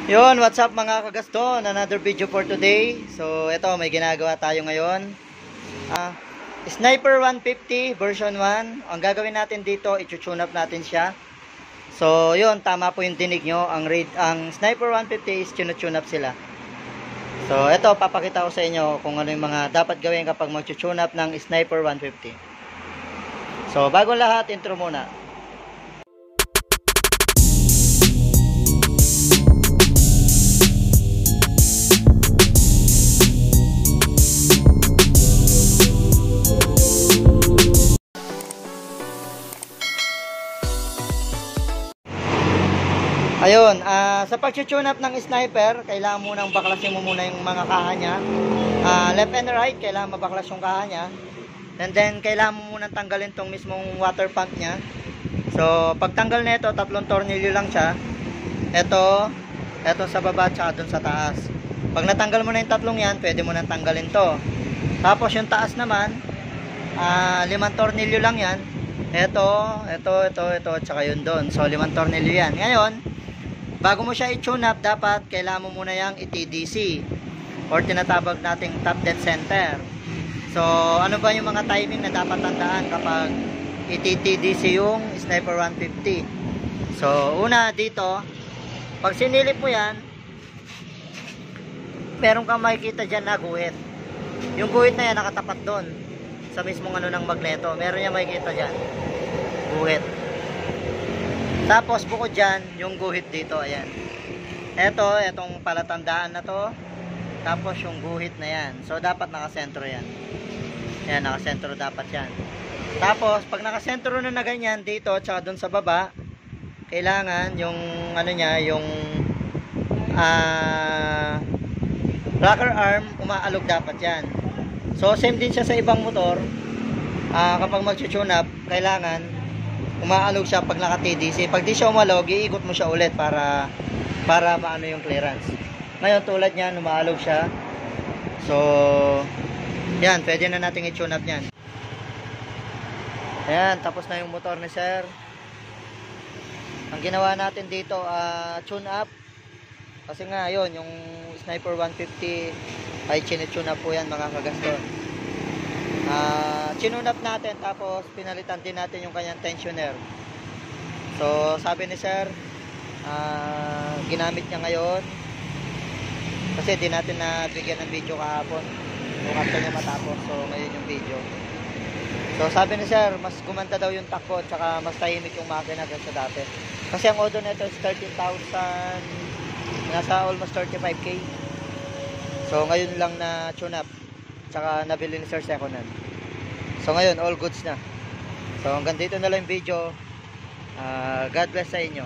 Yun, what's up mga kagaston? Another video for today. So, ito, may ginagawa tayo ngayon. Sniper 150 version 1. Ang gagawin natin dito, i-tune up natin siya. So, yun, tama po yung dinig nyo. Ang Sniper 150 is tune up sila. So, ito, papakita ko sa inyo kung ano yung mga dapat gawin kapag mag-tune up ng Sniper 150. So, bago lahat, intro muna. Ayun, sa pag-tune up ng sniper, kailangan munang baklasin mo muna yung mga kaha niya. Left and right, kailangan mabaklas yung kaha niya. And then, kailangan mo munang tanggalin tong mismong water pump niya. So, pagtanggal na ito, 3 tornilyo lang siya. Ito sa baba, tsaka dun sa taas. Pag natanggal mo na yung 3 yan, pwede mo nang tanggalin to. Tapos, yung taas naman, 5 tornilyo lang yan. Ito, tsaka yun dun. So, 5 tornilyo yan. Ngayon, bago mo siya i-tune up, dapat kailangan mo muna yung i-TDC or tinatawag nating top dead center. So, ano ba yung mga timing na dapat tandaan kapag i-TDC yung Sniper 150? So, una dito, pag sinilip mo yan, meron kang makikita dyan na guhit. Yung guhit na yan nakatapat doon sa mismong ano ng magneto. Meron yan makikita dyan, guhit. Tapos bukod dyan, yung guhit dito, ayan. Etong palatandaan na to. Tapos yung guhit na yan. So dapat nakasentro yan. Ayan, nakasentro dapat yan. Tapos pag nakasentro na ganyan dito, tsaka dun sa baba, kailangan yung ano niya, yung rocker arm, umaalog dapat yan. So same din siya sa ibang motor. Kapag mag-tune up, kailangan umaalog siya pag naka-TDC. Pag di siya umalog, iikot mo siya ulit para maano yung clearance. Ngayon tulad niyan, umaalog siya. So, yan, pwede na nating i-tune up niyan. Ayan, tapos na yung motor ni sir. Ang ginawa natin dito, tune up. Kasi nga, yun, yung Sniper 150 ay tune up po yan mga kagaston. Tune up natin, tapos pinalitan din natin yung kanyang tensioner. So sabi ni sir, ginamit niya ngayon kasi di natin nabigyan ng video kahapon kung after niya matapos. So ngayon yung video. So sabi ni sir, mas gumanda daw yung takbo, tsaka mas tahimik yung makina sa dati. Kasi ang order nito is 13,000, nasa almost 35k. So ngayon lang na tune up, tsaka nabili ni sir second hand. So ngayon, all goods na. So hanggang dito na lang yung video. God bless sa inyo.